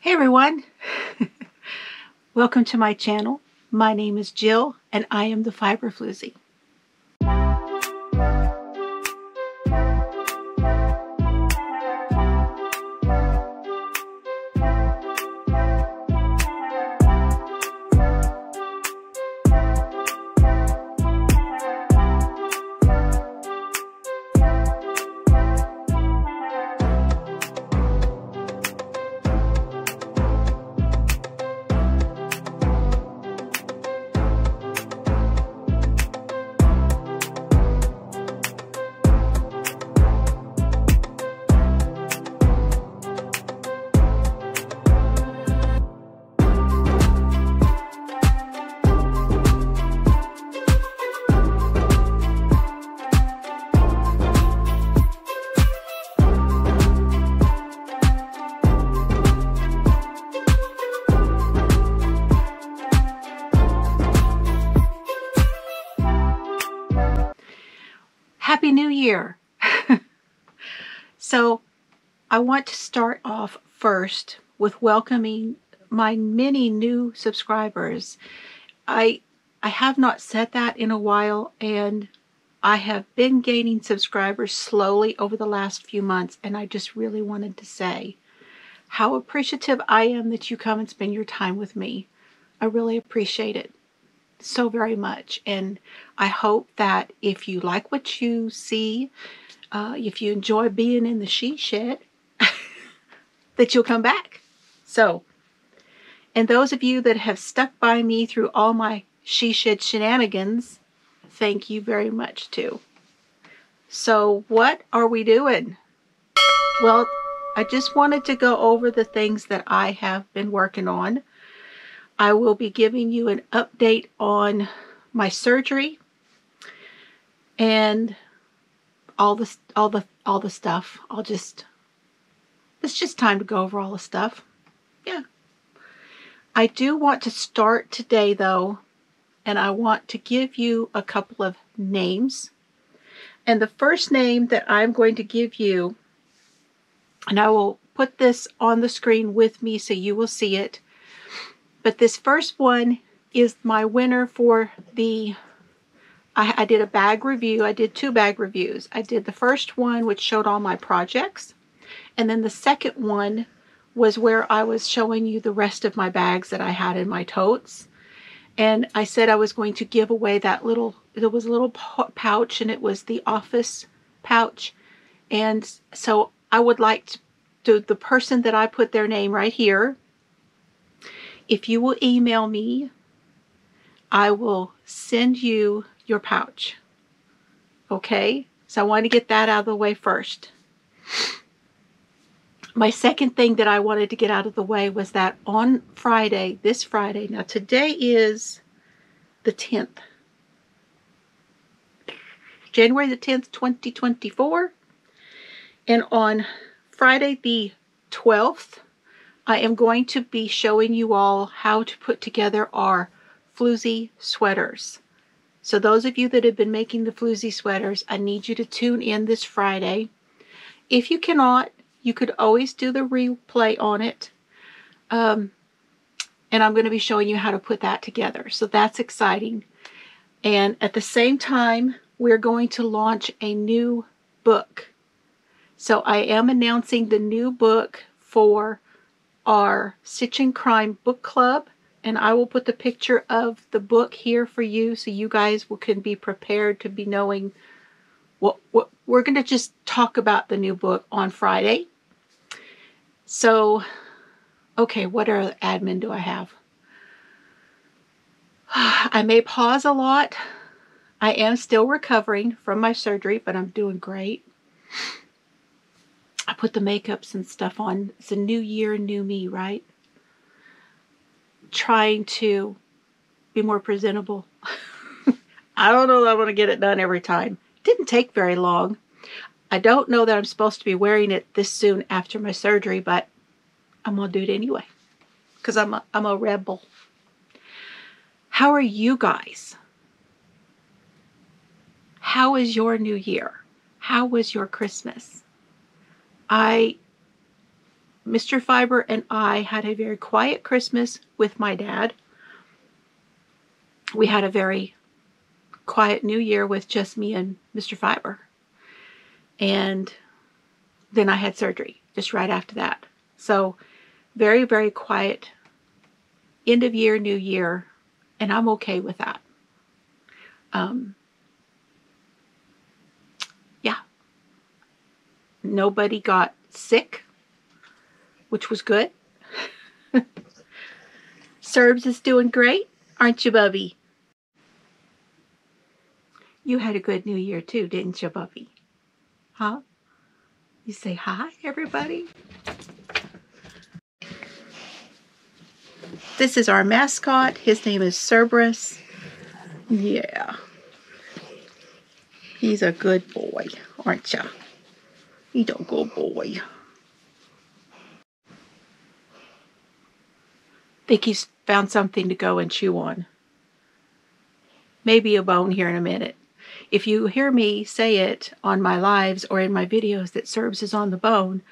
Hey everyone, welcome to my channel. My name is Jill and I am the Fiber Floozy. Happy New Year! So I want to start off first with welcoming my many new subscribers. I have not said that in a while, and I have been gaining subscribers slowly over the last few months, and I just really wanted to say how appreciative I am that you come and spend your time with me. I really appreciate it so very much, and I hope that if you like what you see, if you enjoy being in the she shed, that you'll come back. So, and those of you that have stuck by me through all my she shed shenanigans, thank you very much too. So what are we doing? Well, I just wanted to go over the things that I have been working on. I will be giving you an update on my surgery and all the stuff. It's just time to go over all the stuff. Yeah. I do want to start today though, and I want to give you a couple of names. And the first name that I'm going to give you, and I will put this on the screen with me so you will see it. But this first one is my winner for the, I did a bag review. I did 2 bag reviews. I did the first one, which showed all my projects. And then the second one was where I was showing you the rest of my bags that I had in my totes. And I said I was going to give away that little, there was a little pouch, and it was the office pouch. And so I would like to, the person that I put their name right here, if you will email me, I will send you your pouch. Okay? So I want to get that out of the way first. My second thing that I wanted to get out of the way was that on Friday, this Friday, now today is the 10th. January the 10th, 2024. And on Friday the 12th, I am going to be showing you all how to put together our floozy sweaters. So those of you that have been making the floozy sweaters, I need you to tune in this Friday. If you cannot, you could always do the replay on it. And I'm going to be showing you how to put that together. So that's exciting. And at the same time, we're going to launch a new book. So I am announcing the new book for our Stitch and Crime book club, and I will put the picture of the book here for you so you guys can be prepared to be knowing what we're going to just talk about the new book on Friday. So, okay, what other admin do I have? I may pause a lot. I am still recovering from my surgery, but I'm doing great. I put the makeups and stuff on. It's a new year, new me, right? Trying to be more presentable. I don't know that I want to get it done every time. It didn't take very long. I don't know that I'm supposed to be wearing it this soon after my surgery, but I'm going to do it anyway because I'm a rebel. How are you guys? How is your new year? How was your Christmas? I Mr. Fiber and I had a very quiet Christmas with my dad. We had a very quiet New Year with just me and Mr. Fiber. And then I had surgery just right after that. So very, very quiet end of year, New Year, and I'm okay with that. Yeah. Nobody got sick, which was good. Serbs is doing great, aren't you, Bubby? You had a good New Year too, didn't you, Bubby? Huh? You say hi, everybody? This is our mascot. His name is Cerberus. Yeah. He's a good boy, aren't you? He's a good boy. Think he's found something to go and chew on. Maybe a bone here in a minute. If you hear me say it on my lives or in my videos that Serbs is on the bone,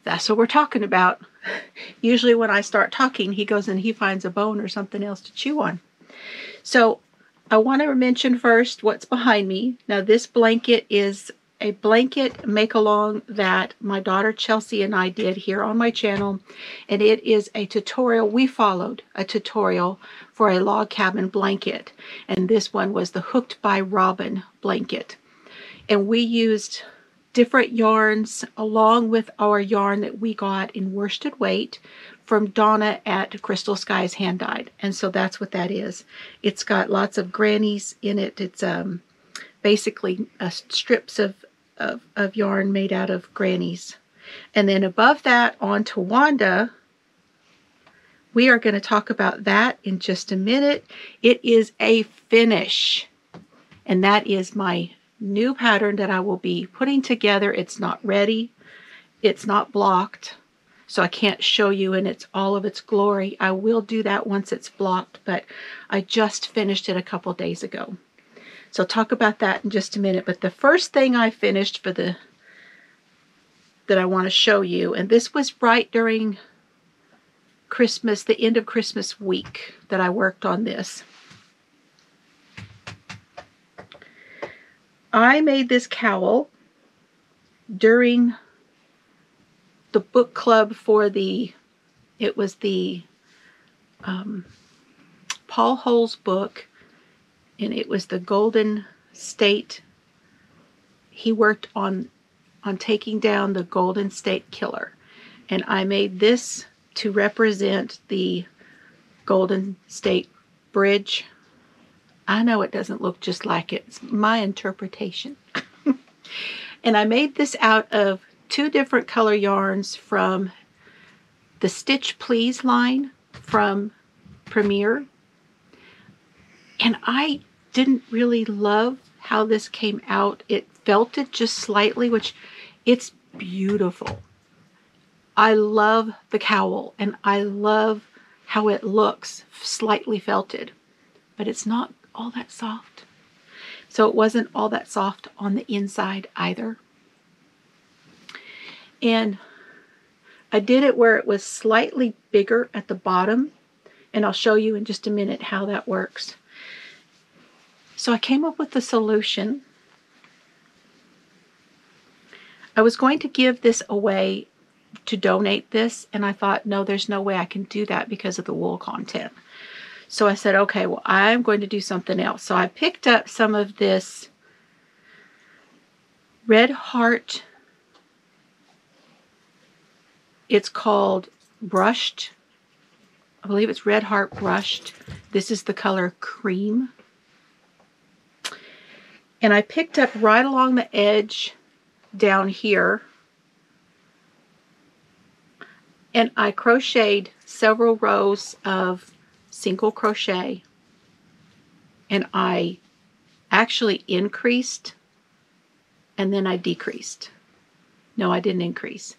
that's what we're talking about. Usually when I start talking, he goes and he finds a bone or something else to chew on. So I want to mention first what's behind me. Now this blanket is a blanket make-along that my daughter Chelsea and I did here on my channel. And it is a tutorial. We followed a tutorial for a log cabin blanket. And this one was the Hooked by Robin blanket. And we used different yarns along with our yarn that we got in worsted weight from Donna at Crystal Skies Hand Dyed. And so that's what that is. It's got lots of grannies in it. It's basically strips of yarn made out of grannies. And then above that on Towanda, we are going to talk about that in just a minute. It is a finish. And that is my new pattern that I will be putting together. It's not ready. It's not blocked. So I can't show you in all of its glory. I will do that once it's blocked, but I just finished it a couple days ago. So I'll talk about that in just a minute. But the first thing I finished that I want to show you, and this was right during Christmas, the end of Christmas week that I worked on this. I made this cowl during the book club for it was the Paul Holes book, and it was the Golden State. He worked on taking down the Golden State Killer. And I made this to represent the Golden State Bridge. I know it doesn't look just like it. It's my interpretation. And I made this out of 2 different color yarns from the Stitch Please line from Premier. And I didn't really love how this came out. It felted just slightly, which it's beautiful. I love the cowl and I love how it looks slightly felted, but it's not all that soft. So it wasn't all that soft on the inside either. And I did it where it was slightly bigger at the bottom, and I'll show you in just a minute how that works. So I came up with the solution. I was going to give this away to donate this, and I thought, no, there's no way I can do that because of the wool content. So I said, okay, well, I'm going to do something else. So I picked up some of this Red Heart. It's called Brushed. I believe it's Red Heart Brushed. This is the color Cream. And I picked up right along the edge down here. And I crocheted several rows of single crochet. And I actually increased and then I decreased. No, I didn't increase.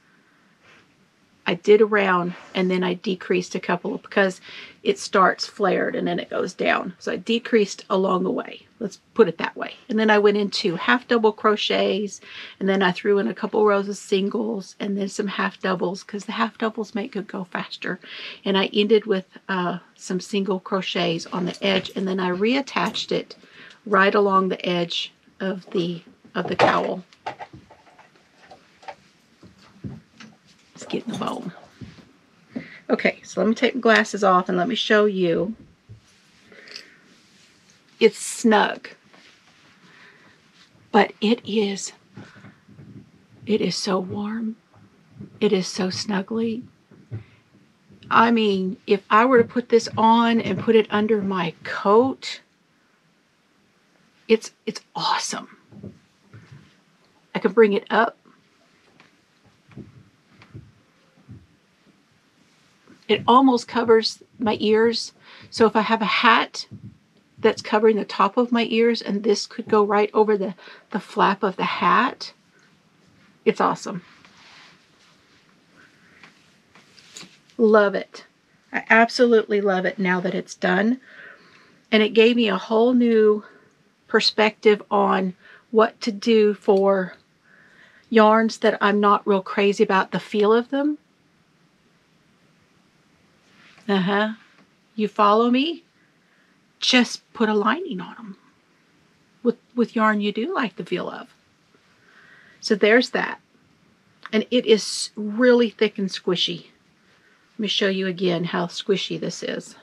I did around, and then I decreased a couple because it starts flared and then it goes down. So I decreased along the way. Let's put it that way. And then I went into half double crochets, and then I threw in a couple rows of singles and then some half doubles because the half doubles make it go faster. And I ended with some single crochets on the edge, and then I reattached it right along the edge of the cowl. Let's get in the bowl. Okay, so let me take my glasses off and let me show you. It's snug, but it is so warm. It is so snuggly. I mean, if I were to put this on and put it under my coat, it's awesome. I can bring it up. It almost covers my ears. So if I have a hat that's covering the top of my ears, and this could go right over the flap of the hat, it's awesome. Love it. I absolutely love it now that it's done. And it gave me a whole new perspective on what to do for yarns that I'm not real crazy about the feel of them. You follow me? Just put a lining on them with yarn you do like the feel of. So there's that. And it is really thick and squishy. Let me show you again how squishy this is.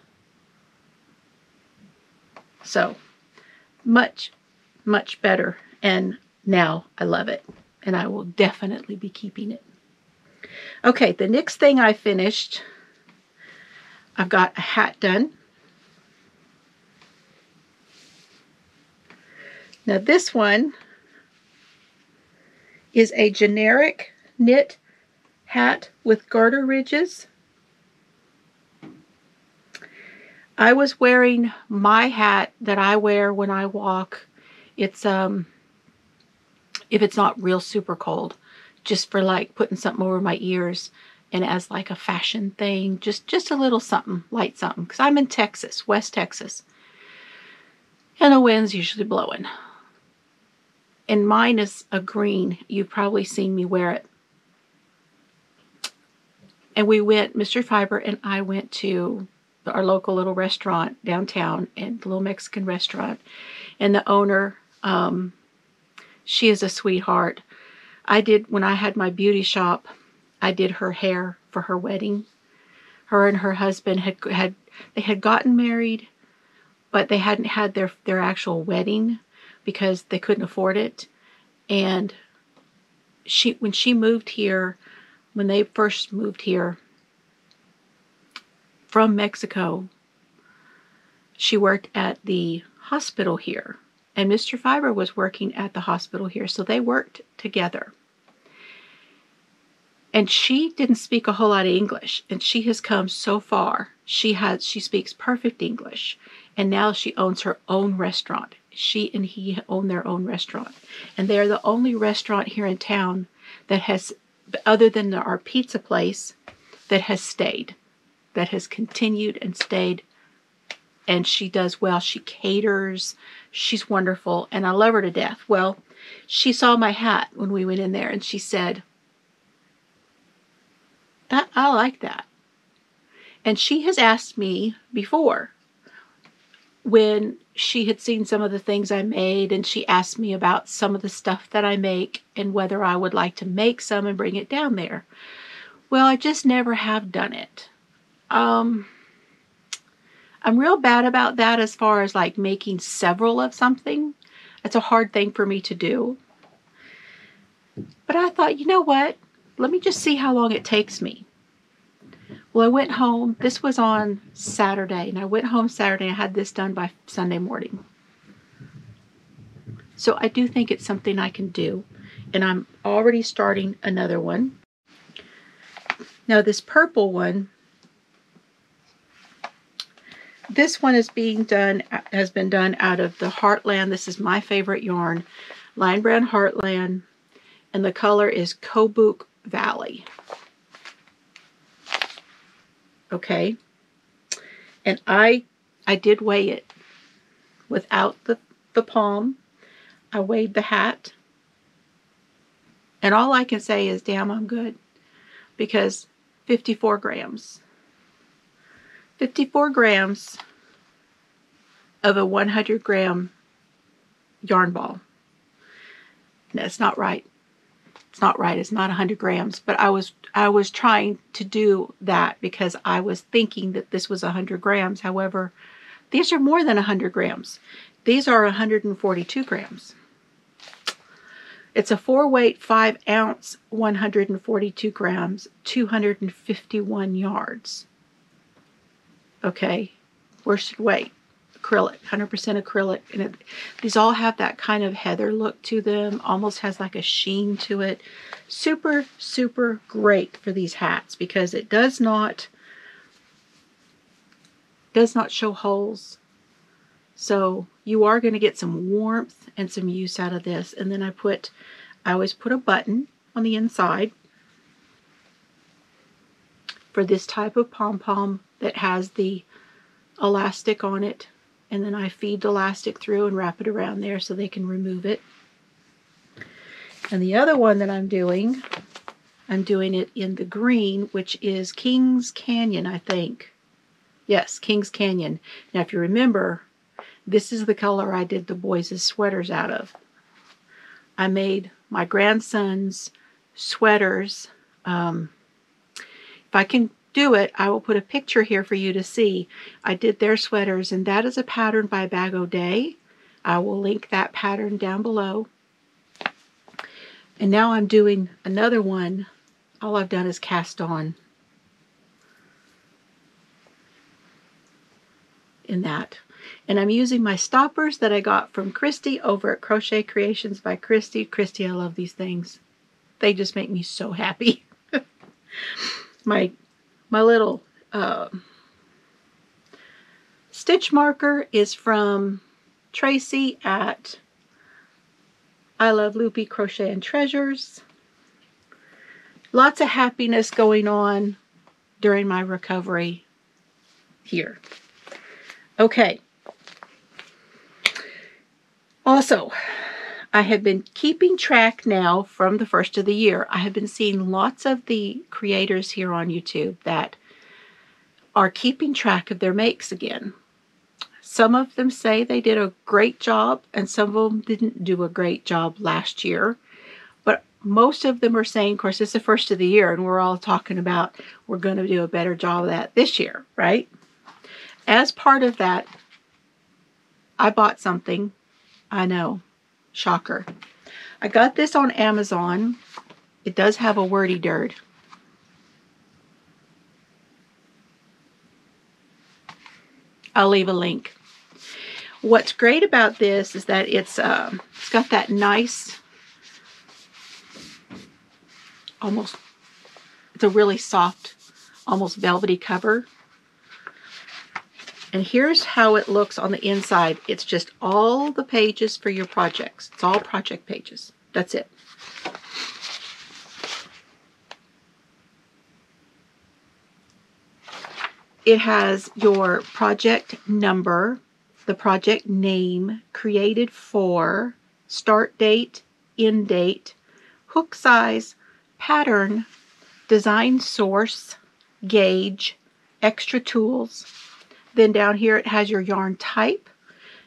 So much, much better. And now I love it. And I will definitely be keeping it. Okay, the next thing I finished, I've got a hat done. Now this one is a generic knit hat with garter ridges. I was wearing my hat that I wear when I walk. It's if it's not real super cold, just for like putting something over my ears. And as like a fashion thing, just a little something, light something. Because I'm in Texas, West Texas. And the wind's usually blowing. And mine is a green. You've probably seen me wear it. And we went, Mr. Fiber and I went to our local little restaurant downtown, and the little Mexican restaurant. And the owner, she is a sweetheart. When I had my beauty shop, I did her hair for her wedding. Her and her husband had gotten married, but they hadn't had their actual wedding because they couldn't afford it. And when she moved here, when they first moved here from Mexico, she worked at the hospital here. And Mr. Fiber was working at the hospital here, so they worked together. And she didn't speak a whole lot of English, and she has come so far. She speaks perfect English, and now she owns her own restaurant. She and he own their own restaurant, and they are the only restaurant here in town that has, other than our pizza place, that has stayed, that has continued and stayed. And she does well. She caters. She's wonderful, and I love her to death. Well, she saw my hat when we went in there, and she said, I like that. And she has asked me before, when she had seen some of the things I made, and she asked me about some of the stuff that I make and whether I would like to make some and bring it down there. Well, I just never have done it. I'm real bad about that as far as like making several of something. That's a hard thing for me to do. But I thought, you know what? Let me just see how long it takes me. Well, I went home. This was on Saturday, and I went home Saturday. I had this done by Sunday morning. So I do think it's something I can do, and I'm already starting another one. Now this purple one, this one has been done out of the Heartland. This is my favorite yarn, Lion Brand Heartland, and the color is Kobuk Valley. Okay. And I did weigh it without the palm. I weighed the hat. And all I can say is, damn, I'm good. Because 54 grams. 54 grams of a 100 gram yarn ball. That's not right. It's not right. It's not 100 grams. But I was trying to do that because I was thinking that this was 100 grams. However, these are more than 100 grams. These are 142 grams. It's a 4-weight, 5-ounce, 142 grams, 251 yards. Okay, worsted weight, acrylic, 100% acrylic. And these all have that kind of heather look to them, almost has like a sheen to it. Super, super great for these hats because it does not show holes. So you are going to get some warmth and some use out of this. And then I always put a button on the inside for this type of pom-pom that has the elastic on it. And then I feed the elastic through and wrap it around there so they can remove it. And the other one that I'm doing it in the green, which is Kings Canyon, I think. Yes, Kings Canyon. Now, if you remember, this is the color I did the boys' sweaters out of. I made my grandson's sweaters. If I can do it, I will put a picture here for you to see. I did their sweaters, and that is a pattern by Bag O'Day. I will link that pattern down below. And now I'm doing another one. All I've done is cast on in that. And I'm using my stoppers that I got from Christy over at Crochet Creations by Christy. Christy, I love these things. They just make me so happy. My little stitch marker is from Tracy at I Love Loopy Crochet and Treasures. Lots of happiness going on during my recovery here. Okay. Also, I have been keeping track now from the first of the year. I have been seeing lots of the creators here on YouTube that are keeping track of their makes again. Some of them say they did a great job, and some of them didn't do a great job last year. But most of them are saying, of course, it's the first of the year, and we're all talking about we're going to do a better job of that this year, right? As part of that, I bought something. I know, shocker. I got this on Amazon. It does have a wordy dirt. I'll leave a link. What's great about this is that it's got that nice, it's a really soft, almost velvety cover. And here's how it looks on the inside. It's just all the pages for your projects. It's all project pages. That's it. It has your project number, the project name, created for, start date, end date, hook size, pattern, design source, gauge, extra tools. Then down here it has your yarn type.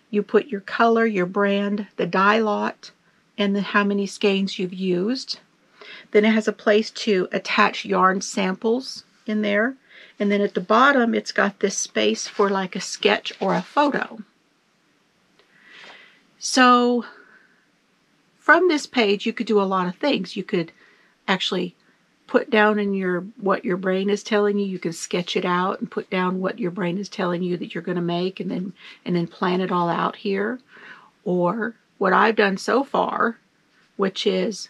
You put your color, your brand, the dye lot, and how many skeins you've used. Then it has a place to attach yarn samples in there. And then at the bottom it's got this space for like a sketch or a photo. So from this page you could do a lot of things. You could actually put down in what your brain is telling you. You can sketch it out and put down what your brain is telling you that you're going to make, and then plan it all out here. Or what I've done so far, which is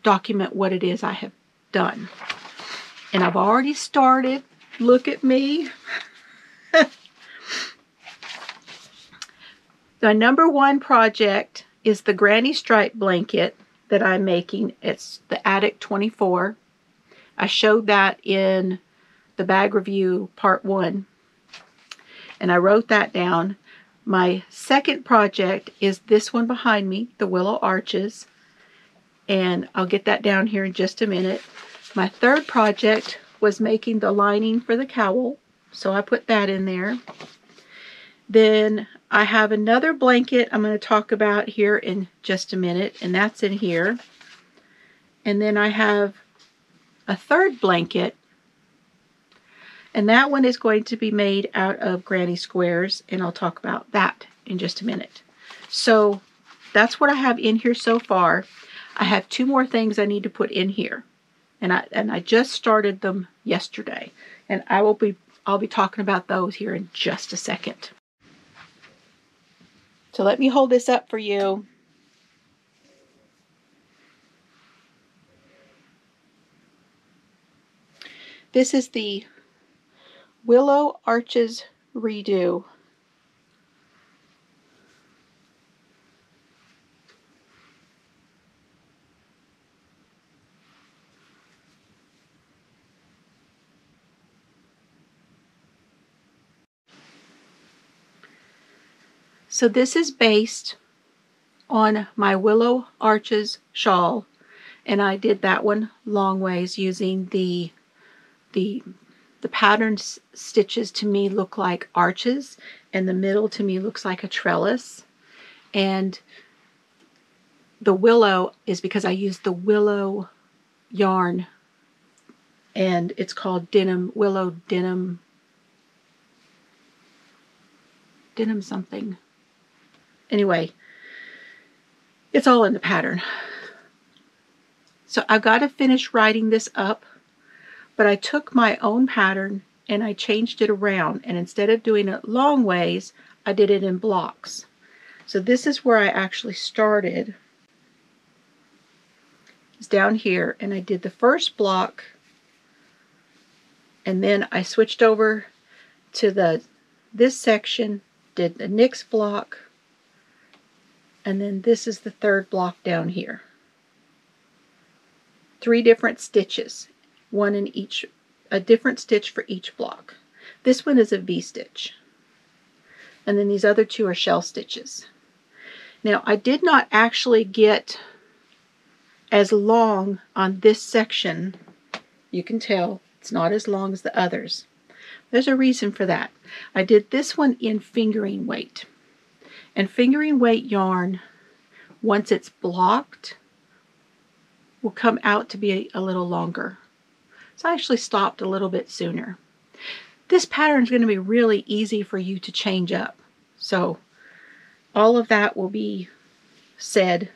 document what it is I have done. And I've already started. Look at me. The number one project is the Granny Stripe blanket that I'm making. It's the Attic 24. I showed that in the bag review part 1. And I wrote that down. My second project is this one behind me, the willow arches. And I'll get that down here in just a minute. My third project was making the lining for the cowl. So I put that in there. Then I have another blanket I'm going to talk about here in just a minute, and that's in here. And then I have a third blanket, and that one is going to be made out of granny squares, and I'll talk about that in just a minute. So that's what I have in here so far. I have 2 more things I need to put in here, and I just started them yesterday, and I'll be talking about those here in just a second. So let me hold this up for you. This is the Willow Arches Redo. So this is based on my Willow Arches shawl, and I did that one long ways using the pattern stitches. To me look like arches, and the middle to me looks like a trellis. And the willow is because I used the willow yarn, and it's called willow denim something. Anyway, it's all in the pattern. So I've got to finish writing this up, but I took my own pattern and I changed it around, and instead of doing it long ways, I did it in blocks. So this is where I actually started. It's down here, and I did the first block, and then I switched over to this section, did the next block, and then this is the third block down here. 3 different stitches, one in each, a different stitch for each block. This one is a V-stitch, and then these other 2 are shell stitches. Now I did not actually get as long on this section. You can tell it's not as long as the others. There's a reason for that. I did this one in fingering weight. And fingering weight yarn, once it's blocked, will come out to be a little longer. So I actually stopped a little bit sooner. This pattern is going to be really easy for you to change up. So all of that will be said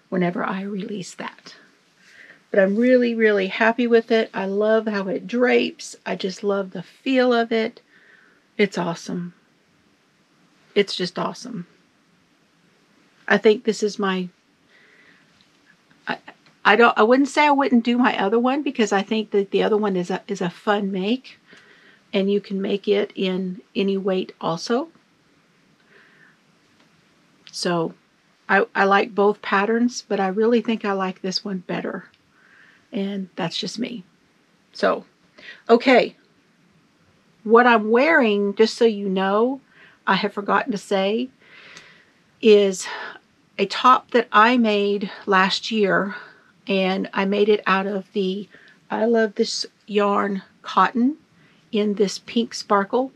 whenever I release that. But I'm really, really happy with it. I love how it drapes. I just love the feel of it. It's awesome. It's just awesome. I think this is my, I wouldn't say I wouldn't do my other one, because I think that the other one is a fun make, and you can make it in any weight also. So I like both patterns, but I really think I like this one better. And that's just me. So, okay. What I'm wearing, just so you know, I have forgotten to say, is a top that I made last year. And I made it out of the I Love This Yarn cotton in this pink sparkle.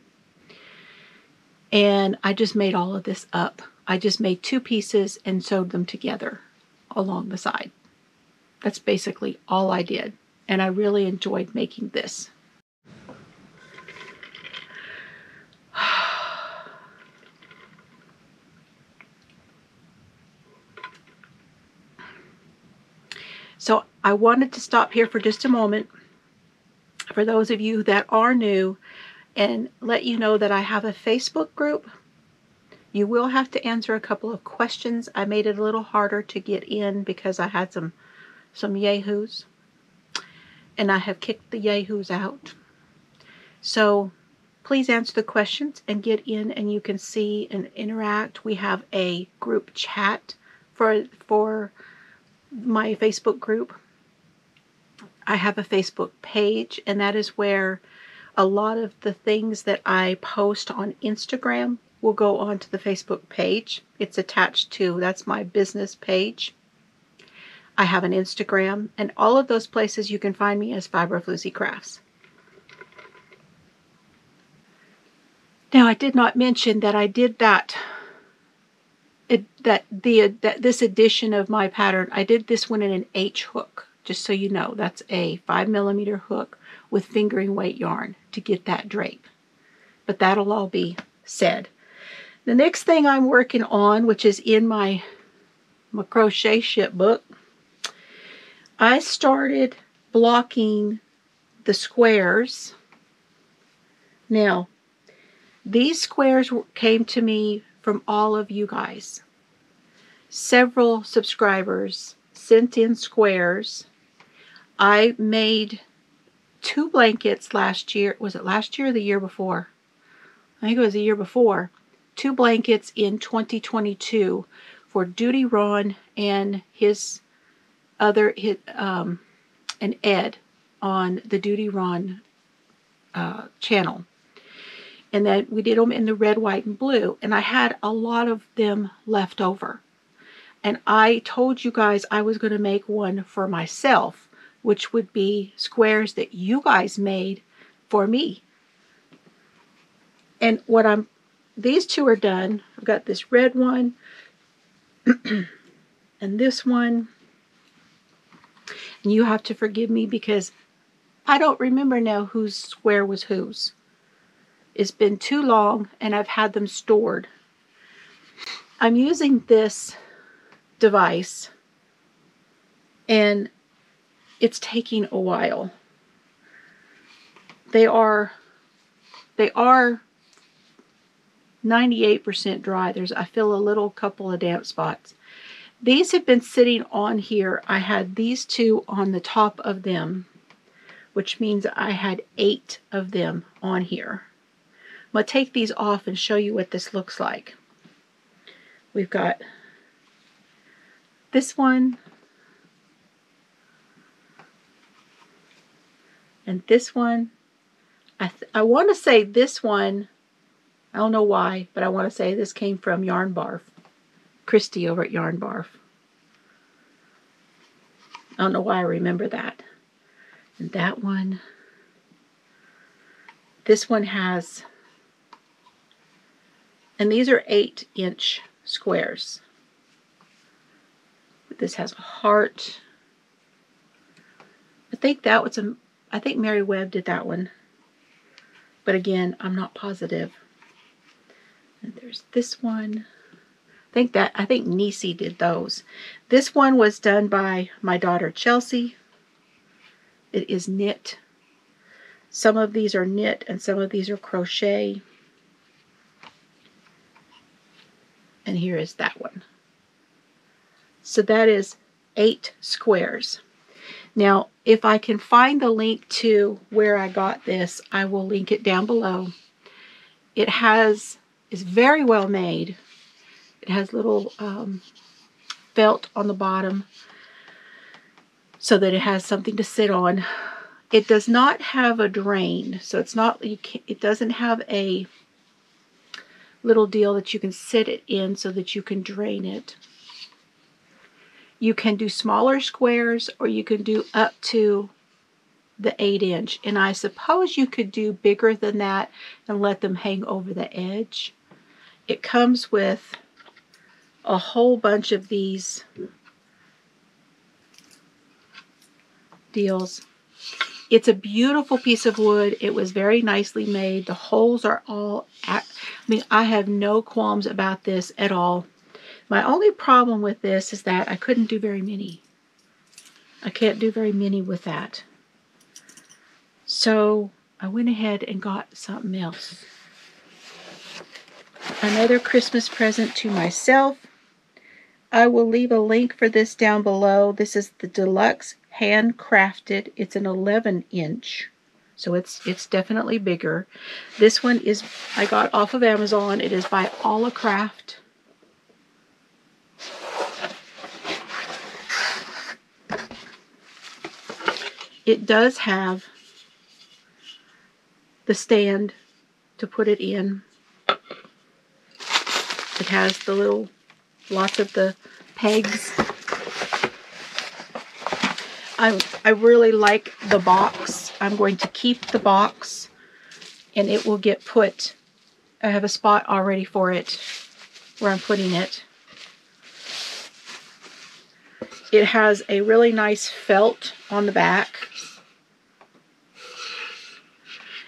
And I just made all of this up. I just made 2 pieces and sewed them together along the side. That's basically all I did. And I really enjoyed making this. So I wanted to stop here for just a moment for those of you that are new and let you know that I have a Facebook group. You will have to answer a couple of questions. I made it a little harder to get in because I had some yahoos, and I have kicked the yahoos out. So please answer the questions and get in, and you can see and interact. We have a group chat for my Facebook group. I have a Facebook page, and that is where a lot of the things that I post on Instagram will go onto the Facebook page. It's attached to, that's my business page. I have an Instagram, and all of those places you can find me as Fibrofloozy Crafts. Now, I did not mention that I did this edition of my pattern. I did this one in an H hook, just so you know. That's a 5mm hook with fingering weight yarn to get that drape. But that'll all be said. The next thing I'm working on, which is in my crochet ship book, I started blocking the squares. Now, these squares came to me from all of you guys. Several subscribers sent in squares. I made 2 blankets last year. Was it last year or the year before? I think it was the year before. 2 blankets in 2022 for Duty Ron and his other and Ed on the Duty Ron channel. And then we did them in the red, white, and blue. And I had a lot of them left over. And I told you guys I was going to make one for myself, which would be squares that you guys made for me. And these 2 are done. I've got this red one and this one. And you have to forgive me because I don't remember now whose square was whose. It's been too long and I've had them stored. I'm using this device and it's taking a while. They are 98% dry. I feel a little couple of damp spots. These have been sitting on here. I had these 2 on the top of them, which means I had 8 of them on here. I'm going to take these off and show you what this looks like. We've got this one and this one. I want to say this one, I don't know why, but I want to say this came from Yarn Barf. Christy over at Yarn Barf. I don't know why I remember that. And that one. This one has, and these are 8-inch squares. This has a heart. I think Mary Webb did that one. But again, I'm not positive. And there's this one. I think Nisi did those. This one was done by my daughter Chelsea. It is knit. Some of these are knit and some of these are crochet. And here is that one. So that is 8 squares. Now, if I can find the link to where I got this, I will link it down below. It is very well made. It has little felt on the bottom so that it has something to sit on. It does not have a drain, so it doesn't have a little deal that you can sit it in so that you can drain it. You can do smaller squares or you can do up to the 8-inch, and I suppose you could do bigger than that and let them hang over the edge. It comes with a whole bunch of these deals. It's a beautiful piece of wood. It was very nicely made. The holes are all, I have no qualms about this at all. My only problem with this is that I couldn't do very many. I can't do very many with that. So I went ahead and got something else. Another Christmas present to myself. I will leave a link for this down below. This is the Deluxe Handcrafted. It's an 11-inch. So it's definitely bigger. This one is, I got off of Amazon. It is by Allacraft. It does have the stand to put it in. It has the little, lots of the pegs. I really like the box. I'm going to keep the box, and it will get put, I have a spot already for it where I'm putting it. It has a really nice felt on the back.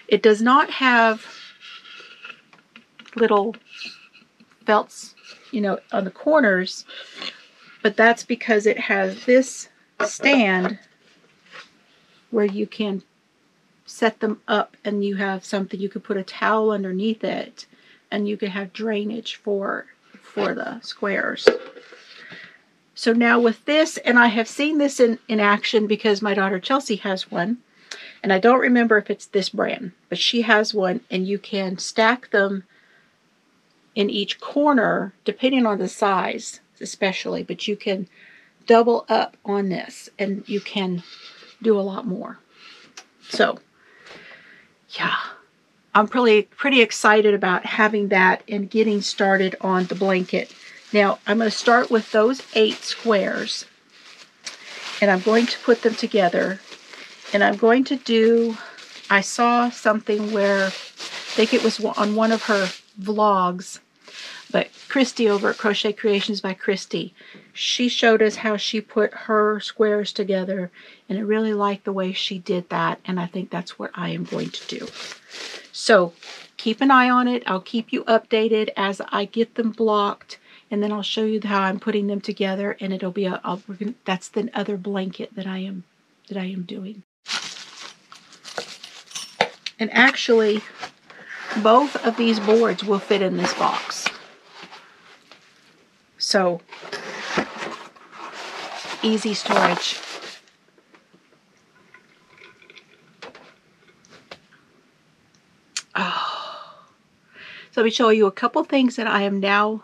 It does not have little felts, you know, on the corners, but that's because it has this stand where you can set them up, and you have something, you could put a towel underneath it, and you could have drainage for the squares. So now with this, and I have seen this in action because my daughter Chelsea has one, and I don't remember if it's this brand, but she has one, and you can stack them in each corner depending on the size especially, but you can double up on this and you can do a lot more. So yeah, I'm pretty excited about having that and getting started on the blanket. Now I'm going to start with those 8 squares, and I'm going to put them together, and I'm going to do, I saw something where, I think it was on one of her vlogs, but Christy over at Crochet Creations by Christy, she showed us how she put her squares together, and I really like the way she did that, and I think that's what I am going to do. So keep an eye on it. I'll keep you updated as I get them blocked, and then I'll show you how I'm putting them together, and it'll be that's the other blanket that I am doing. And actually, both of these boards will fit in this box. So, easy storage. Oh. So let me show you a couple things that I am now,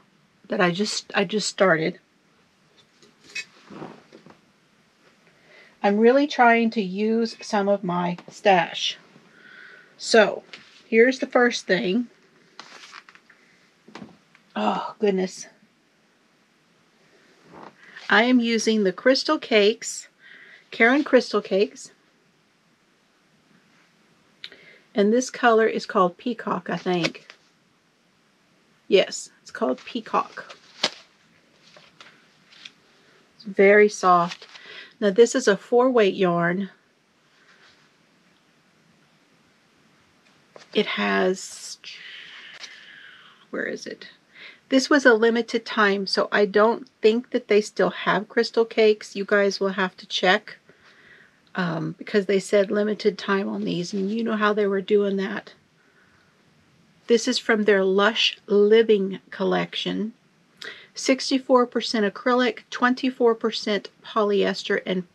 that I just started. I'm really trying to use some of my stash. So, here's the first thing. Oh, goodness. I am using the Crystal Cakes, Caron Crystal Cakes. And this color is called Peacock, I think. Yes, it's called Peacock. It's very soft. Now this is a 4-weight yarn. It has, where is it? This was a limited time, so I don't think that they still have Crystal Cakes. You guys will have to check because they said limited time on these, and you know how they were doing that. This is from their Lush Living collection. 64% acrylic, 24% polyester, and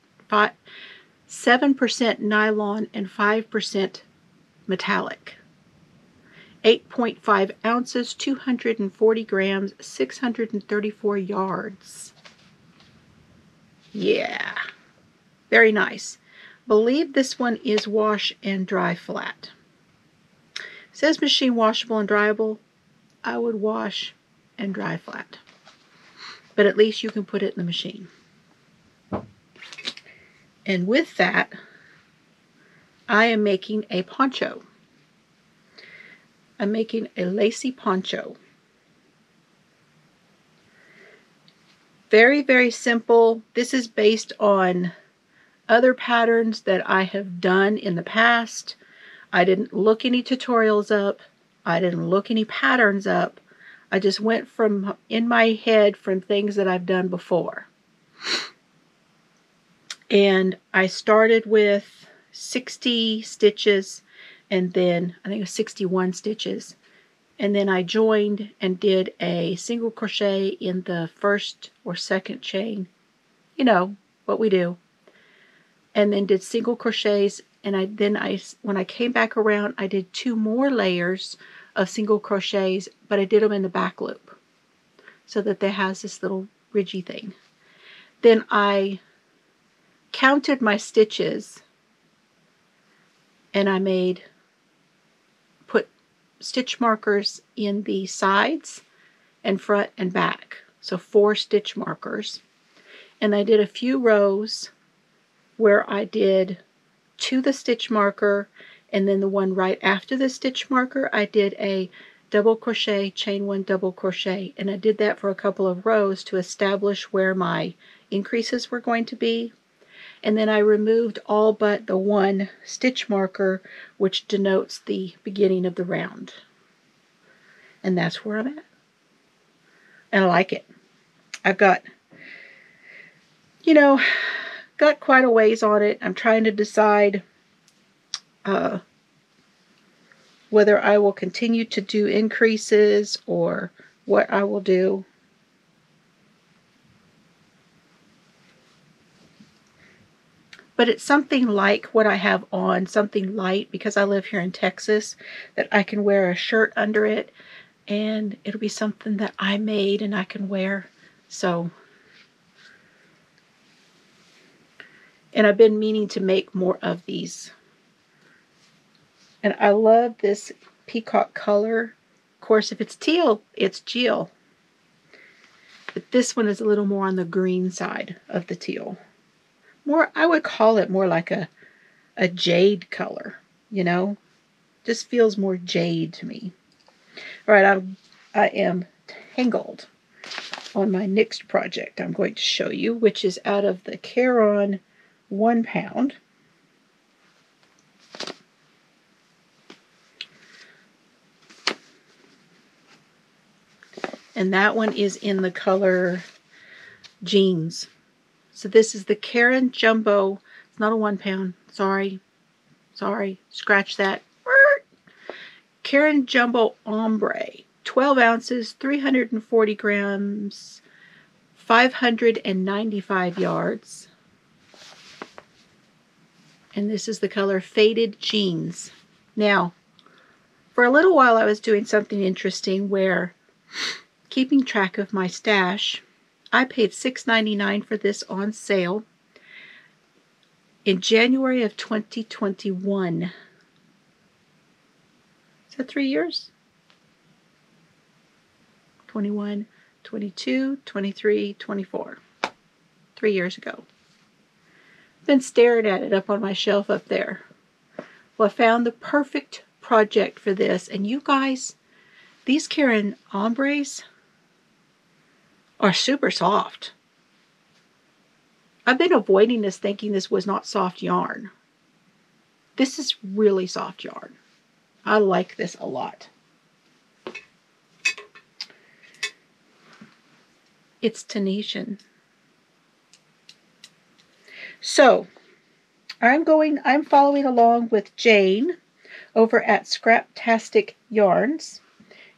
7% nylon, and 5% metallic. 8.5 ounces, 240 grams, 634 yards. Yeah, very nice. Believe this one is wash and dry flat. It says machine washable and dryable. I would wash and dry flat, but at least you can put it in the machine. And with that, I am making a poncho. I'm making a lacy poncho. Very, very simple. This is based on other patterns that I have done in the past. I didn't look any tutorials up. I didn't look any patterns up. I just went from in my head from things that I've done before. And I started with 60 stitches, and then I think it was 61 stitches. And then I joined and did a single crochet in the first or second chain. You know what we do. And then did single crochets, and when I came back around, I did 2 more layers of single crochets, but I did them in the back loop so that they has this little ridgy thing. Then I counted my stitches, and I made stitch markers in the sides and front and back. So 4 stitch markers. And I did a few rows where I did to the stitch marker, and then the one right after the stitch marker I did a double crochet, chain 1, double crochet, and I did that for a couple of rows to establish where my increases were going to be. And then I removed all but the 1 stitch marker, which denotes the beginning of the round. And that's where I'm at. And I like it. I've got, you know, got quite a ways on it. I'm trying to decide whether I will continue to do increases or what I will do. But it's something like what I have on, something light, because I live here in Texas, that I can wear a shirt under it, and it'll be something that I made and I can wear. So, and I've been meaning to make more of these. And I love this peacock color. Of course, if it's teal, it's Jill. But this one is a little more on the green side of the teal. More, I would call it more like a jade color, you know? Just feels more jade to me. All right, I am tangled on my next project I'm going to show you, which is out of the Caron 1 pound. And that one is in the color Jeans. So this is the Caron Jumbo. It's not a 1 pound. Sorry. Scratch that. Caron Jumbo Ombre. 12 ounces, 340 grams, 595 yards. And this is the color Faded Jeans. Now, for a little while I was doing something interesting where, keeping track of my stash, I paid $6.99 for this on sale in January of 2021. Is that 3 years? 21, 22, 23, 24. 3 years ago. Been staring at it up on my shelf up there. Well, I found the perfect project for this. And you guys, these Caron Ombres are super soft. I've been avoiding this thinking this was not soft yarn. This is really soft yarn. I like this a lot. It's Tunisian. So, I'm following along with Jane over at Scraptastic Yarns,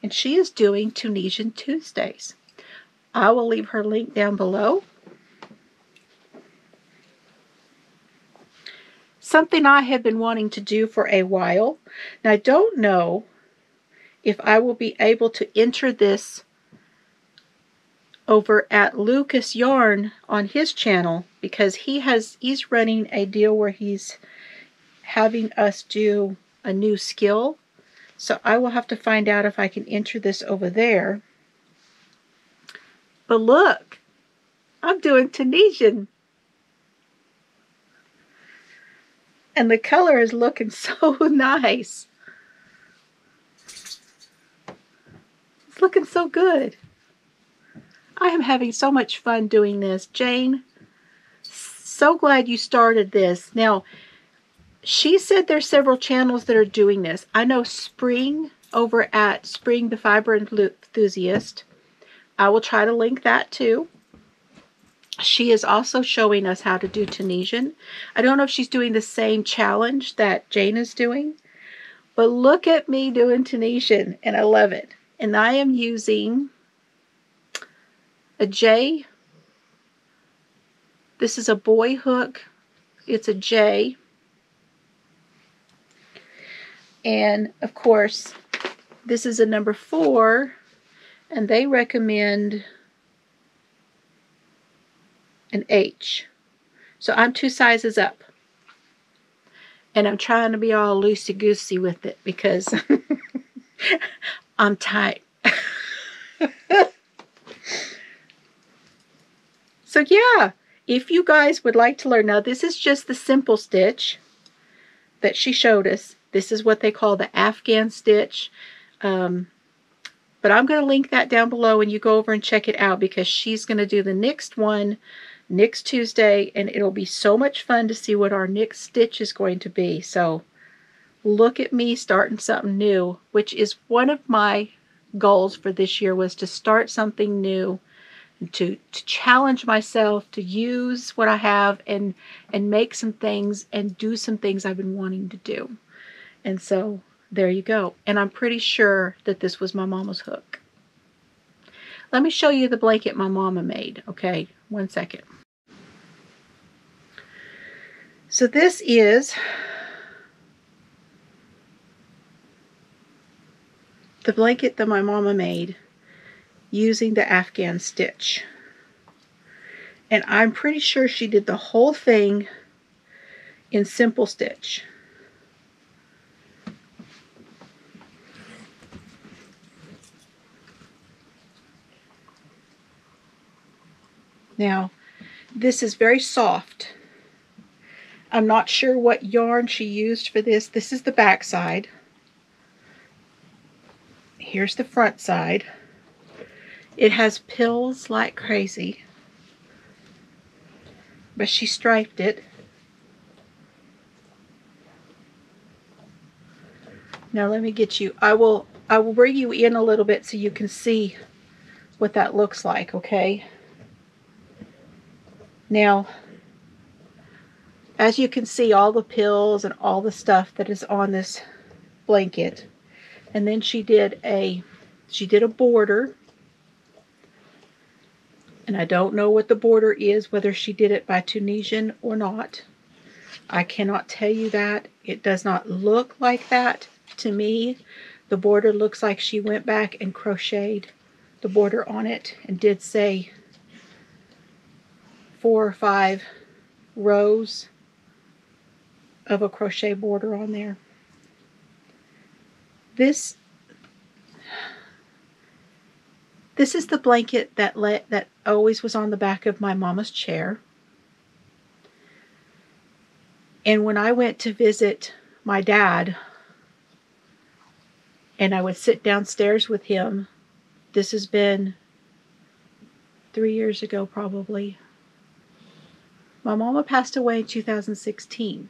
and she is doing Tunisian Tuesdays. I will leave her link down below. Something I have been wanting to do for a while. Now, I don't know if I will be able to enter this over at Lucas Yarn on his channel, because he's running a deal where he's having us do a new skill. So I will have to find out if I can enter this over there. But look, I'm doing Tunisian. And the color is looking so nice. It's looking so good. I am having so much fun doing this. Jane, so glad you started this. Now, she said there's several channels that are doing this. I know Spring over at Spring the Fiber Enthusiast. I will try to link that too. She is also showing us how to do Tunisian. I don't know if she's doing the same challenge that Jane is doing, but look at me doing Tunisian, and I love it. And I am using a J. This is a boy hook. It's a J. And of course, this is a number 4, and they recommend an H. So I'm 2 sizes up. And I'm trying to be all loosey-goosey with it because I'm tight. So yeah, if you guys would like to learn, now this is just the simple stitch that she showed us. This is what they call the Afghan stitch. But I'm going to link that down below and you go over and check it out because she's going to do the next one next Tuesday, and it'll be so much fun to see what our next stitch is going to be. So look at me starting something new, which is one of my goals for this year, was to start something new, to challenge myself, to use what I have and make some things and do some things I've been wanting to do. And so there you go. And I'm pretty sure that this was my mama's hook. Let me show you the blanket my mama made. Okay, 1 second. So this is the blanket that my mama made using the Afghan stitch. And I'm pretty sure she did the whole thing in simple stitch. Now, this is very soft. I'm not sure what yarn she used for this. This is the back side. Here's the front side. It has pills like crazy, but she striped it. Now let me get you, I will bring you in a little bit so you can see what that looks like, okay? Now, as you can see, all the pills and all the stuff that is on this blanket. And then she did a border. And I don't know what the border is, whether she did it by Tunisian or not. I cannot tell you that. It does not look like that to me. The border looks like she went back and crocheted the border on it and did, say, 4 or 5 rows of a crochet border on there. This is the blanket that always was on the back of my mama's chair. And when I went to visit my dad, and I would sit downstairs with him, this has been 3 years ago probably. My mama passed away in 2016.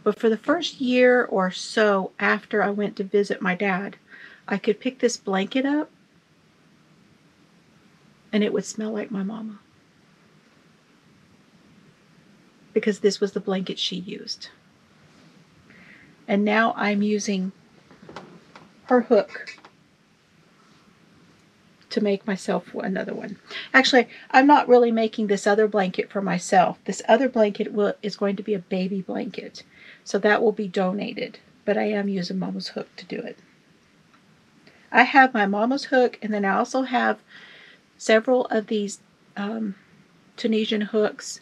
But for the first year or so after I went to visit my dad, I could pick this blanket up and it would smell like my mama. Because this was the blanket she used. And now I'm using her hook to make myself another one. Actually, I'm not really making this other blanket for myself. This other blanket is going to be a baby blanket. So that will be donated. But I am using Mama's hook to do it. I have my Mama's hook, and then I also have several of these Tunisian hooks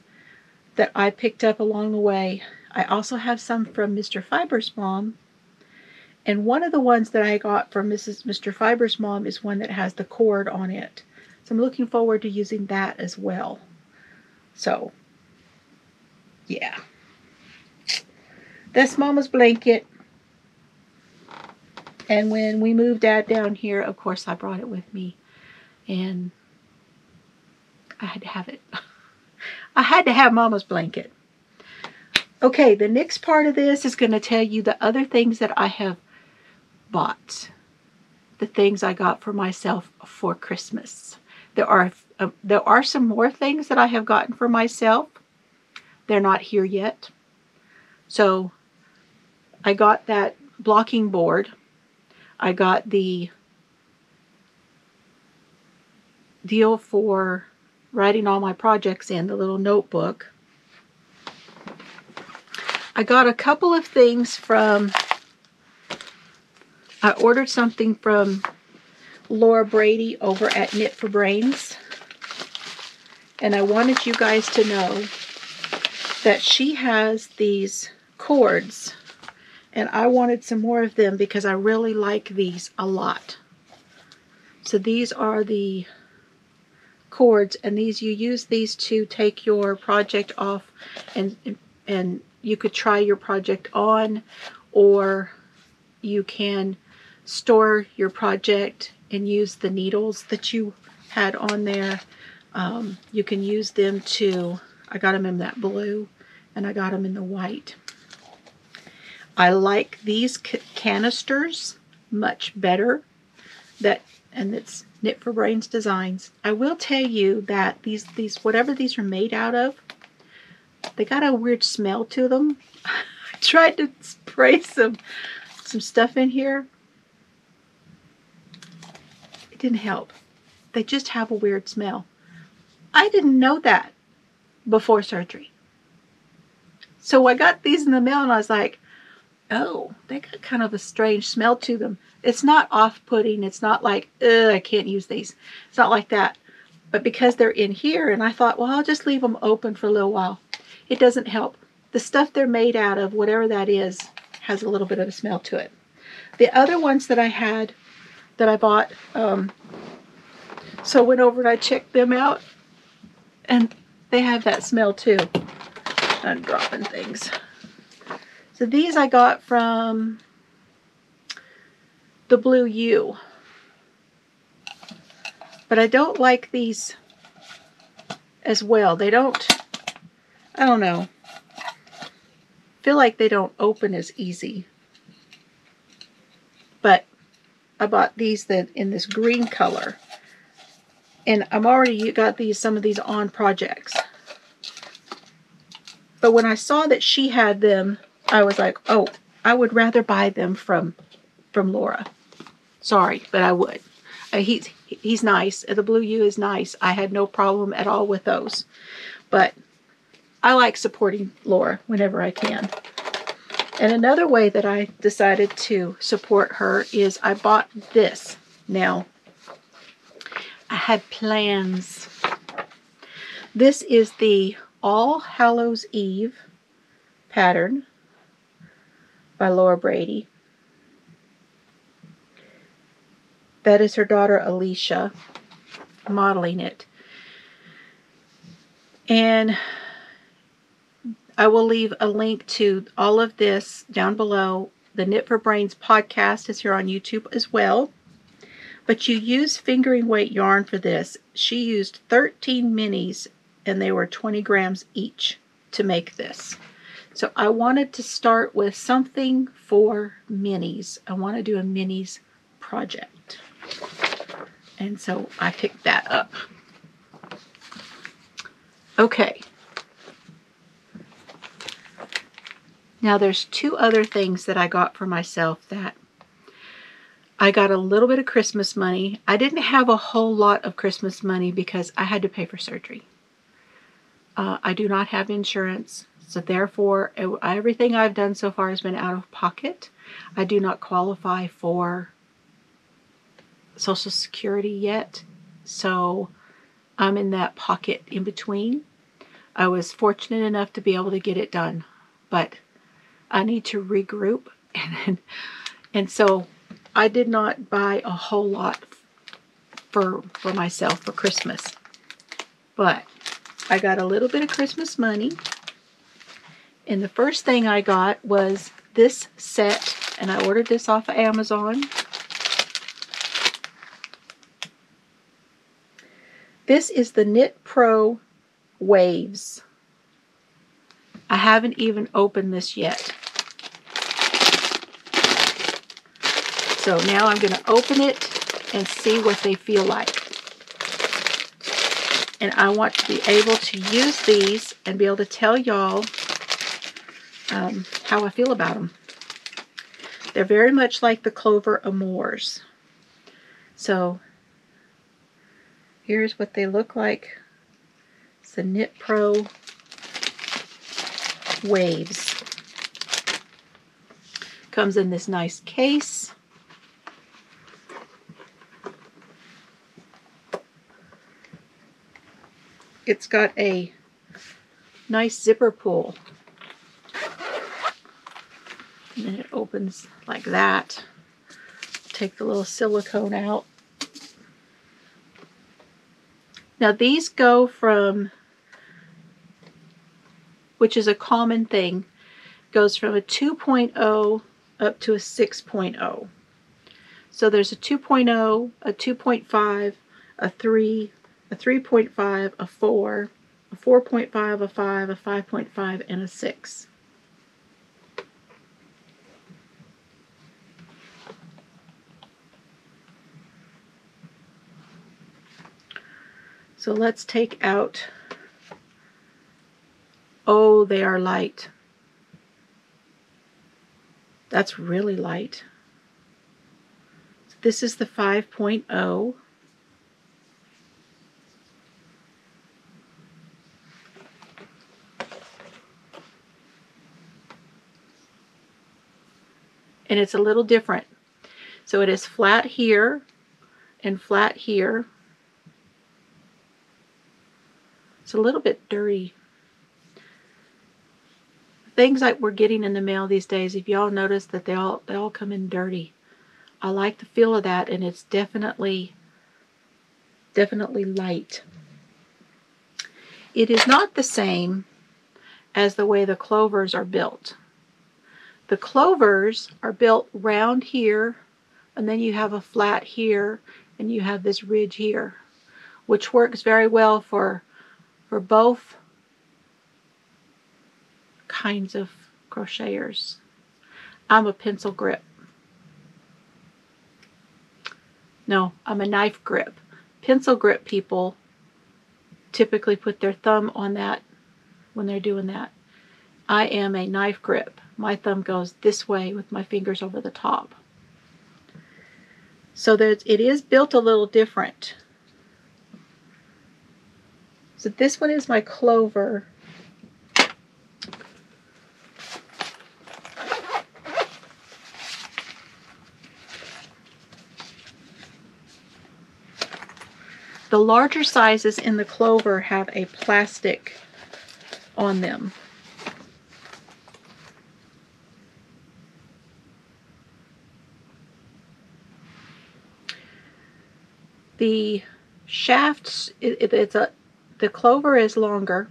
that I picked up along the way. I also have some from Mr. Fiber's mom. And one of the ones that I got from Mr. Fiber's mom is one that has the cord on it. So I'm looking forward to using that as well. So, yeah. That's Mama's blanket. And when we moved Dad down here, of course, I brought it with me. And I had to have it. I had to have Mama's blanket. Okay, the next part of this is going to tell you the other things that I have bought. The things I got for myself for Christmas. There are some more things that I have gotten for myself. They're not here yet. So I got that blocking board. I got the deal for writing all my projects in, the little notebook. I got a couple of things from, I ordered something from Laura Brady over at Knit for Brains. And I wanted you guys to know that she has these cords. And I wanted some more of them because I really like these a lot. So these are the cords, and these, you use these to take your project off, and you could try your project on, or you can store your project and use the needles that you had on there. You can use them to, I got them in that blue and I got them in the white. I like these canisters much better. And it's Knit for Brains Designs. I will tell you that these whatever these are made out of, they got a weird smell to them. I tried to spray some stuff in here. It didn't help. They just have a weird smell. I didn't know that before surgery. So I got these in the mail and I was like, oh, they got kind of a strange smell to them. It's not off-putting. It's not like, ugh, I can't use these. It's not like that. But because they're in here, and I thought, well, I'll just leave them open for a little while. It doesn't help. The stuff they're made out of, whatever that is, has a little bit of a smell to it. The other ones that I had, that I bought, so I went over and I checked them out, and they have that smell too. I'm dropping things. So these I got from the Blue U. But I don't like these as well. They don't, I don't know. Feel like they don't open as easy. But I bought these in this green color. And I'm already got some of these on projects. But when I saw that she had them, I was like, oh, I would rather buy them from Laura. Sorry, but I would. He's nice. The Blue U is nice. I had no problem at all with those. But I like supporting Laura whenever I can. And another way that I decided to support her is I bought this. Now, I had plans. This is the All Hallows Eve pattern by Laura Brady. That is her daughter Alicia modeling it. And I will leave a link to all of this down below. The Knit for Brains podcast is here on YouTube as well. But you use fingering weight yarn for this. She used 13 minis, and they were 20 grams each to make this. So I wanted to start with something for minis. I want to do a minis project. And so I picked that up. Okay. Now there's two other things that I got for myself that I got a little bit of Christmas money. I didn't have a whole lot of Christmas money because I had to pay for surgery. I do not have insurance, so therefore everything I've done so far has been out of pocket. I do not qualify for Social Security yet, so I'm in that pocket in between. I was fortunate enough to be able to get it done, but I need to regroup, and so I did not buy a whole lot for myself for Christmas, but I got a little bit of Christmas money, and the first thing I got was this set, and I ordered this off of Amazon. This is the Knit Pro Waves. I haven't even opened this yet. So now I'm going to open it and see what they feel like. And I want to be able to use these and be able to tell y'all how I feel about them. They're very much like the Clover Amours. So here's what they look like. It's the Knit Pro Waves. Comes in this nice case. It's got a nice zipper pull. And then it opens like that. Take the little silicone out. Now these go from, which is a common thing, goes from a 2.0 up to a 6.0. So there's a 2.0, a 2.5, a 3, a 3.5, a 4, a 4.5, a 5, a 5.5, and a 6. So let's take out, oh, they are light. That's really light. So this is the 5.0. And it's a little different. So it is flat here and flat here. It's a little bit dirty. Things like we're getting in the mail these days, if y'all notice that they all come in dirty. I like the feel of that, and it's definitely light. It is not the same as the way the clovers are built. The clovers are built round here, and then you have a flat here, and you have this ridge here, which works very well for both kinds of crocheters. I'm a pencil grip. No, I'm a knife grip. Pencil grip people typically put their thumb on that when they're doing that. I am a knife grip. My thumb goes this way with my fingers over the top. So it is built a little different. So this one is my clover. The larger sizes in the clover have a plastic on them. The shafts, the clover is longer.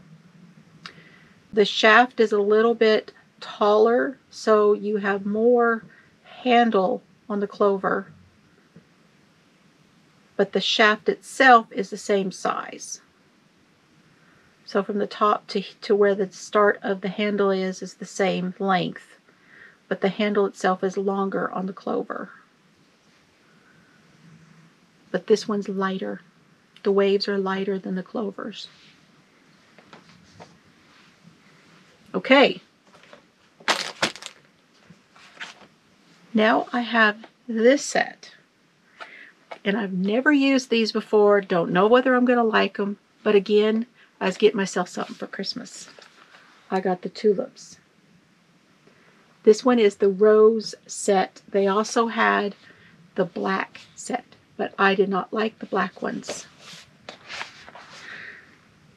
The shaft is a little bit taller, so you have more handle on the clover. But the shaft itself is the same size. So from the top to where the start of the handle is the same length. But the handle itself is longer on the clover. But this one's lighter. The waves are lighter than the clovers. Okay. Now I have this set. And I've never used these before. Don't know whether I'm going to like them. But again, I was getting myself something for Christmas. I got the tulips. This one is the rose set. They also had the black set, but I did not like the black ones.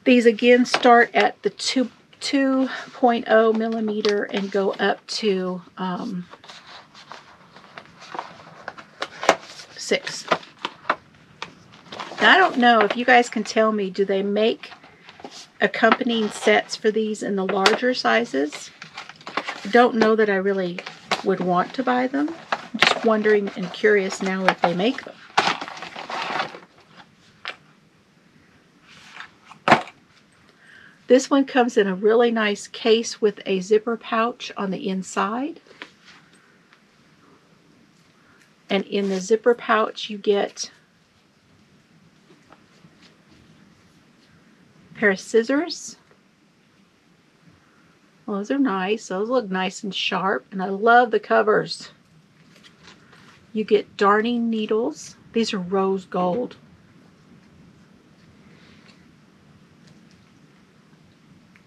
These again start at the 2.0 millimeter and go up to 6. Now, I don't know if you guys can tell me, do they make accompanying sets for these in the larger sizes? I don't know that I really would want to buy them. I'm just wondering and curious now if they make them. This one comes in a really nice case with a zipper pouch on the inside. And in the zipper pouch you get a pair of scissors. Well, those are nice. Those look nice and sharp. And I love the covers. You get darning needles. These are rose gold.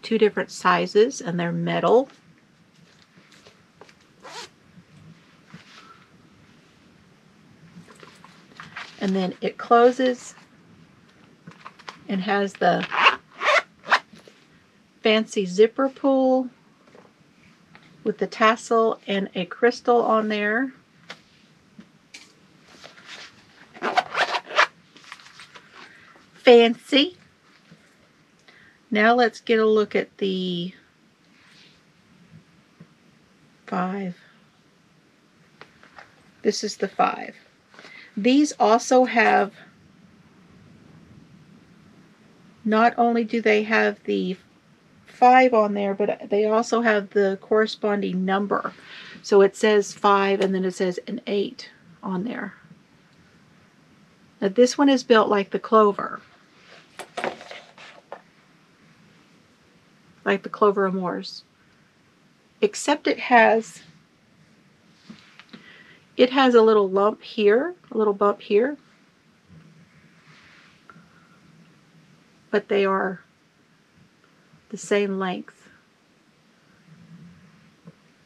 Two different sizes, and they're metal. And then it closes and has the fancy zipper pull. with the tassel and a crystal on there. Fancy. Now let's get a look at the 5. This is the 5. These also have, not only do they have the 5 on there, but they also have the corresponding number. So it says 5 and then it says an 8 on there. Now this one is built like the Clover. Like the Clover Amours. Except it has a little lump here, a little bump here. But they are the same length.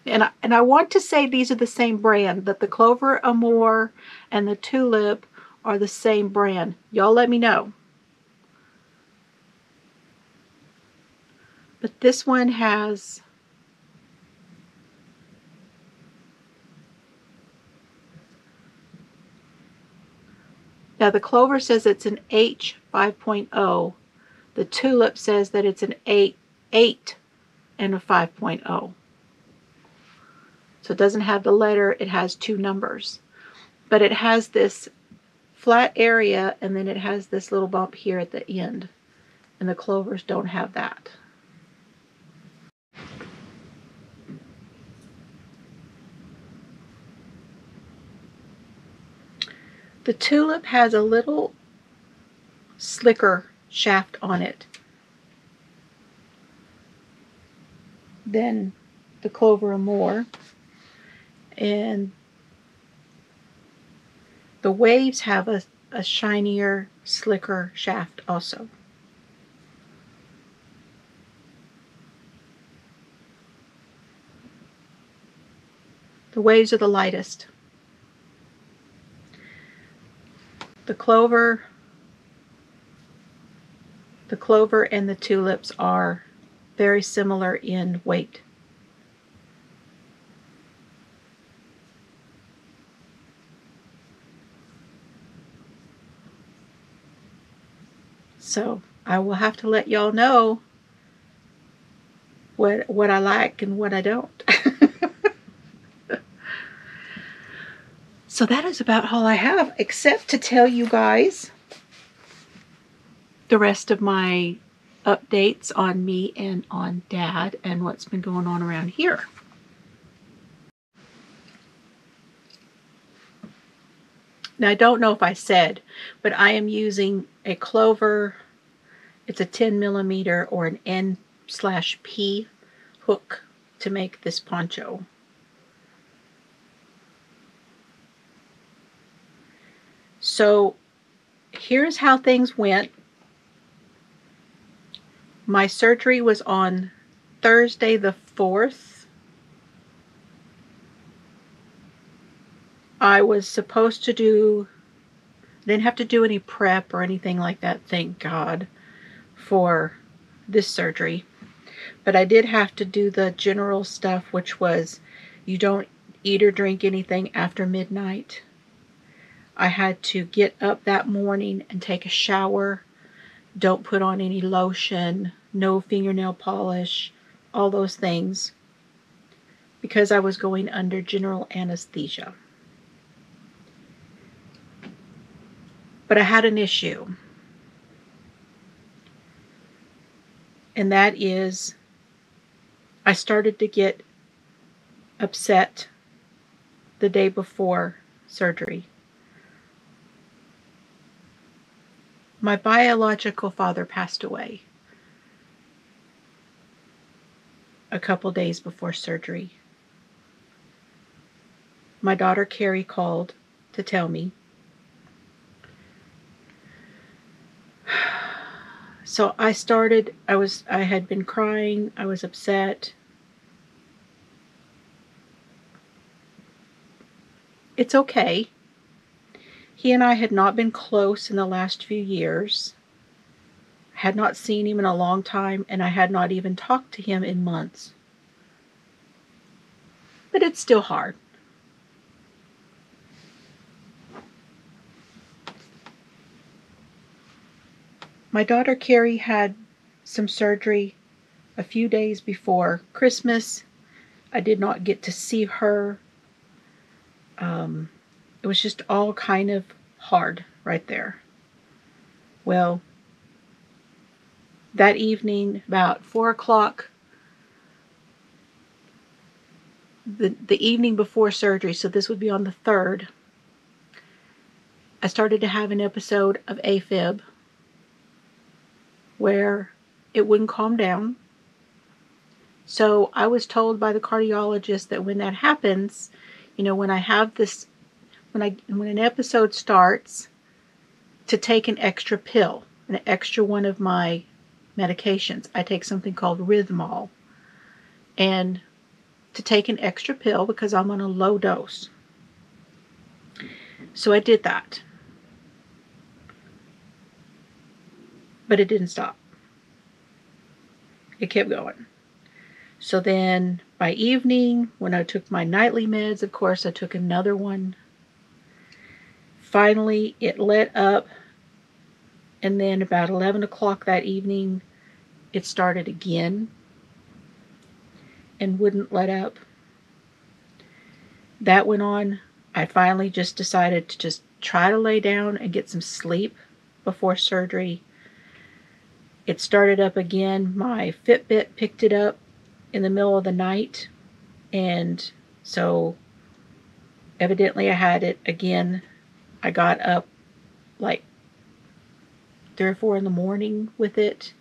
And I want to say these are the same brand, that the Clover Amour and the Tulip are the same brand. Y'all let me know. But this one has now the Clover says it's an H 5.0. The Tulip says that it's an 8 and a 5.0. So it doesn't have the letter, it has 2 numbers. But it has this flat area and then it has this little bump here at the end. And the Clovers don't have that. The Tulip has a little slicker shaft on it than the Clover Amour. And the Waves have a shinier, slicker shaft also. The Waves are the lightest. The Clover and the Tulips are very similar in weight. So I will have to let y'all know what I like and what I don't. So that is about all I have, except to tell you guys the rest of my updates on me and on Dad and what's been going on around here. Now, I don't know if I said, but I am using a Clover. It's a 10 millimeter or an N/P hook to make this poncho. So here's how things went. My surgery was on Thursday the 4th. I was supposed to didn't have to do any prep or anything like that, thank God, for this surgery. But I did have to do the general stuff, which was you don't eat or drink anything after midnight. I had to get up that morning and take a shower. Don't put on any lotion, no fingernail polish, all those things, because I was going under general anesthesia. But I had an issue. And that is, I started to get upset the day before surgery. My biological father passed away a couple days before surgery. My daughter Carrie called to tell me. So I had been crying, I was upset. It's okay. He and I had not been close in the last few years. I had not seen him in a long time, and I had not even talked to him in months. but it's still hard. My daughter Carrie had some surgery a few days before Christmas. I did not get to see her. It was just all kind of hard right there. Well, that evening, about 4 o'clock, the evening before surgery, so this would be on the 3rd, I started to have an episode of AFib where it wouldn't calm down. So I was told by the cardiologist that when that happens, when I have this, when an episode starts, to take an extra pill, an extra one of my medications. I take something called Rhythmol, and to take an extra pill because I'm on a low dose. So I did that. But it didn't stop. It kept going. So then by evening, when I took my nightly meds, of course, I took another one. Finally, it let up. And then about 11 o'clock that evening, it started again and wouldn't let up. That went on. I finally just decided to just try to lay down and get some sleep before surgery. It started up again. My Fitbit picked it up in the middle of the night. And so evidently I had it again. I got up like 3 or 4 in the morning with it.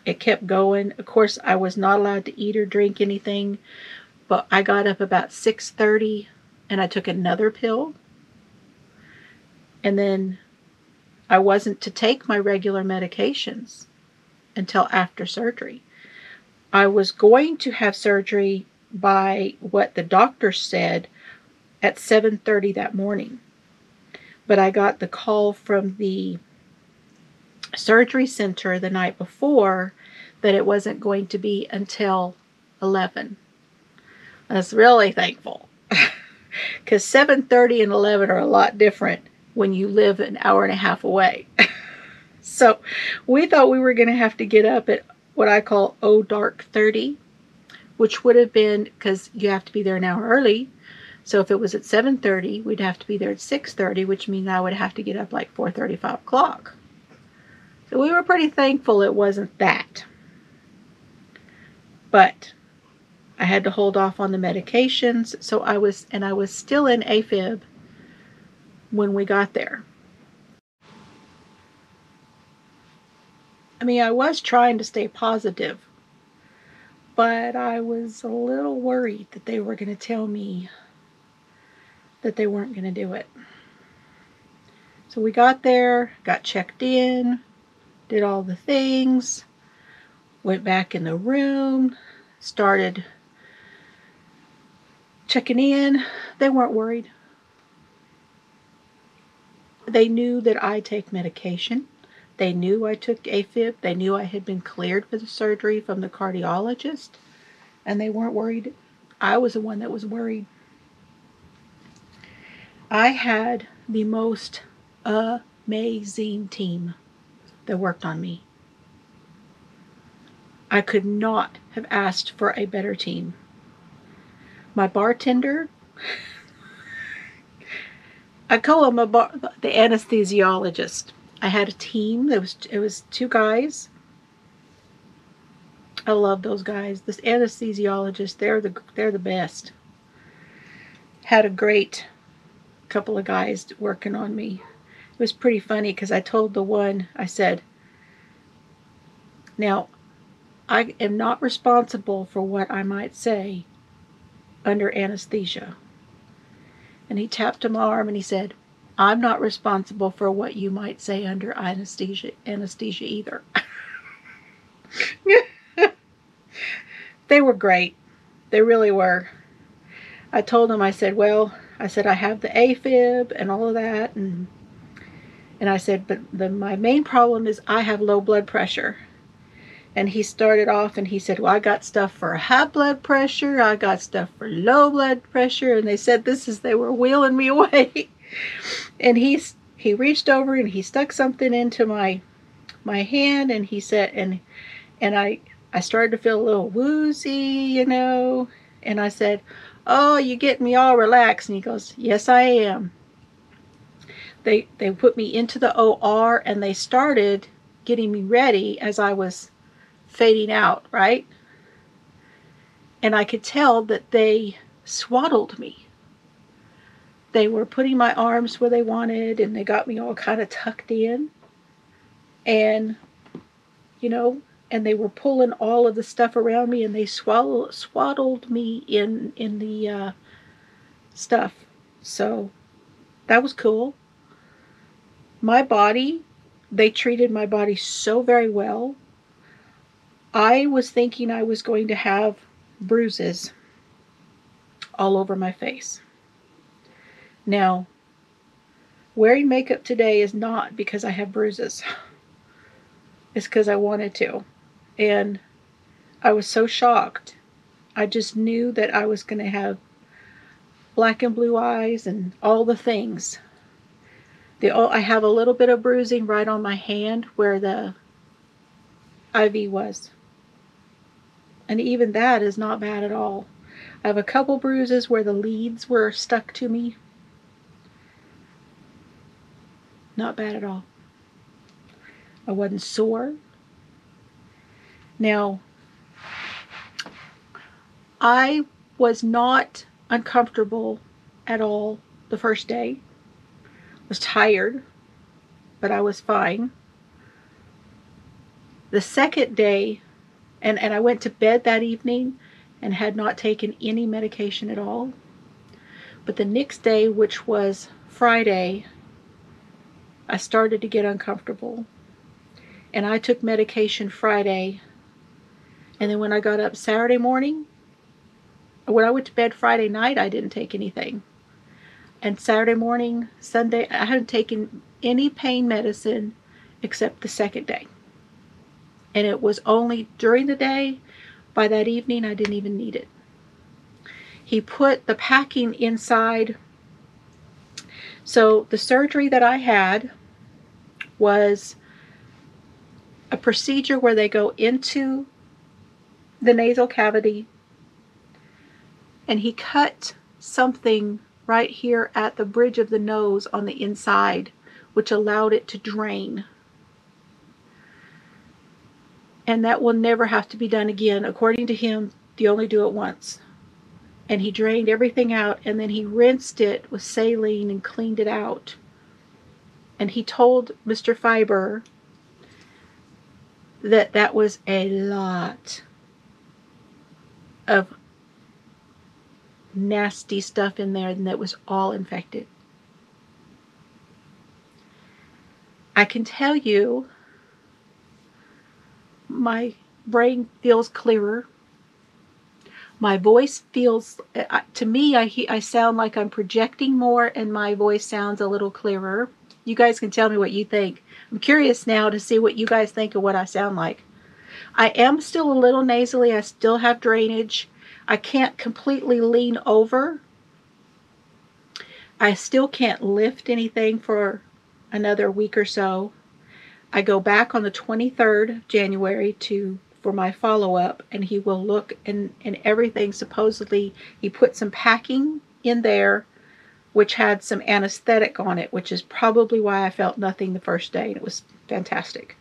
It kept going. Of course, I was not allowed to eat or drink anything, but I got up about 6:30 and I took another pill. And then I wasn't to take my regular medications until after surgery. I was going to have surgery by what the doctor said at 7:30 that morning. But I got the call from the surgery center the night before that it wasn't going to be until 11. I was really thankful because 7:30 and 11 are a lot different when you live an hour and a half away. So we thought we were going to have to get up at what I call dark 30, which would have been, because you have to be there an hour early. So if it was at 7:30, we'd have to be there at 6:30, which means I would have to get up like 4:30, 5 o'clock. So we were pretty thankful it wasn't that. But I had to hold off on the medications, so I was still in AFib when we got there. I mean, I was trying to stay positive, but I was a little worried that they were going to tell me that they weren't going to do it. So we got there, got checked in, did all the things, went back in the room, started checking in. They weren't worried. They knew that I take medication. They knew I took AFib. They knew I had been cleared for the surgery from the cardiologist. And they weren't worried. I was the one that was worried. I had the most amazing team that worked on me. I could not have asked for a better team. My bartender, I call him the anesthesiologist. I had a team. It was 2 guys. I love those guys. This anesthesiologist, they're the best. Had a great couple of guys working on me. It was pretty funny because I told the one, I said, now, I am not responsible for what I might say under anesthesia. And he tapped my arm and he said, I'm not responsible for what you might say under anesthesia either. They were great. They really were. I told him, I said, I have the AFib and all of that. And I said, but my main problem is I have low blood pressure. And he started off and he said, well, I got stuff for high blood pressure. I got stuff for low blood pressure. And they said this as they were wheeling me away. And he reached over and he stuck something into my hand, and he said, and I started to feel a little woozy, you know. And I said, oh, you get me all relaxed. And he goes, yes, I am. They put me into the OR and they started getting me ready as I was fading out, right? And I could tell that they swaddled me. They were putting my arms where they wanted, and they got me all kind of tucked in. And, you know, and they were pulling all of the stuff around me, and they swaddled me in the stuff. So that was cool. My body, they treated my body so very well. I was thinking I was going to have bruises all over my face. Now, wearing makeup today is not because I have bruises. It's because I wanted to. And I was so shocked. I just knew that I was going to have black and blue eyes and all the things. I have a little bit of bruising right on my hand where the IV was. And even that is not bad at all. I have a couple bruises where the leads were stuck to me. Not bad at all. I wasn't sore. Now, I was not uncomfortable at all the first day. I was tired, but I was fine. The second day, and I went to bed that evening and had not taken any medication at all. But the next day, which was Friday, I started to get uncomfortable. And I took medication Friday. And then when I got up Saturday morning, when I went to bed Friday night, I didn't take anything. And Saturday morning, Sunday, I hadn't taken any pain medicine except the second day. And it was only during the day. By that evening, I didn't even need it. He put the packing inside. So the surgery that I had was a procedure where they go into the nasal cavity, and he cut something right here at the bridge of the nose on the inside, which allowed it to drain. And that will never have to be done again. According to him, you only do it once. And he drained everything out, and then he rinsed it with saline and cleaned it out. And he told Mr. Fiber that that was a lot of nasty stuff in there, and that was all infected. I can tell you, my brain feels clearer. My voice feels, to me, I sound like I'm projecting more, and my voice sounds a little clearer. You guys can tell me what you think. I'm curious now to see what you guys think of what I sound like. I am still a little nasally. I still have drainage. I can't completely lean over. I still can't lift anything for another week or so. I go back on the 23rd of January for my follow-up, and he will look, and everything. Supposedly he put some packing in there which had some anesthetic on it, which is probably why I felt nothing the first day, and it was fantastic.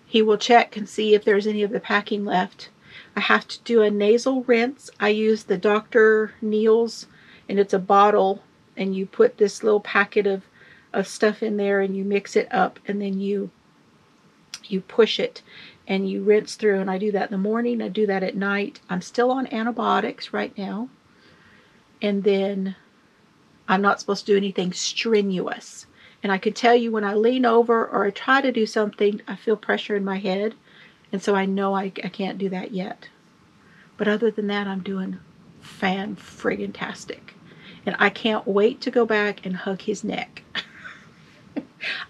He will check and see if there's any of the packing left. I have to do a nasal rinse. I use the Dr. Neal's, and it's a bottle, and you put this little packet of stuff in there, and you mix it up, and then you push it, and you rinse through. And I do that in the morning. I do that at night. I'm still on antibiotics right now. And then I'm not supposed to do anything strenuous. And I can tell you when I lean over or I try to do something, I feel pressure in my head. And so I know I can't do that yet. But other than that, I'm doing fan-friggin-tastic. And I can't wait to go back and hug his neck.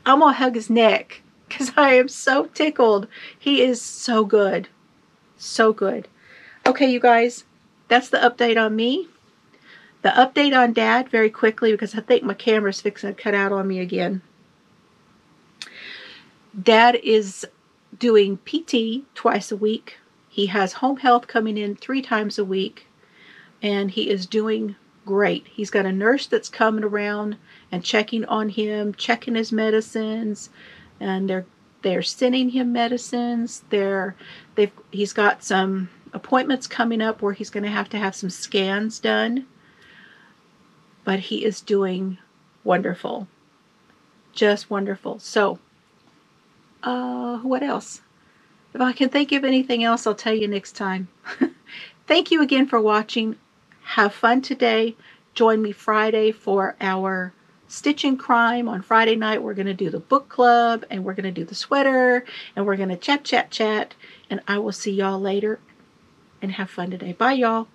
I'm going to hug his neck because I am so tickled. He is so good. So good. Okay, you guys, that's the update on me. The update on Dad, very quickly, because I think my camera's fixing to cut out on me again. Dad is doing PT twice a week. He has home health coming in 3 times a week, and he is doing great. He's got a nurse that's coming around and checking on him, checking his medicines, and they're sending him medicines. He's got some appointments coming up where he's going to have some scans done. But he is doing wonderful. Just wonderful. So, what else? If I can think of anything else, I'll tell you next time. Thank you again for watching. Have fun today. Join me Friday for our Stitch and Crime. On Friday night, we're going to do the book club, and we're going to do the sweater, and we're going to chat. And I will see y'all later, and have fun today. Bye, y'all.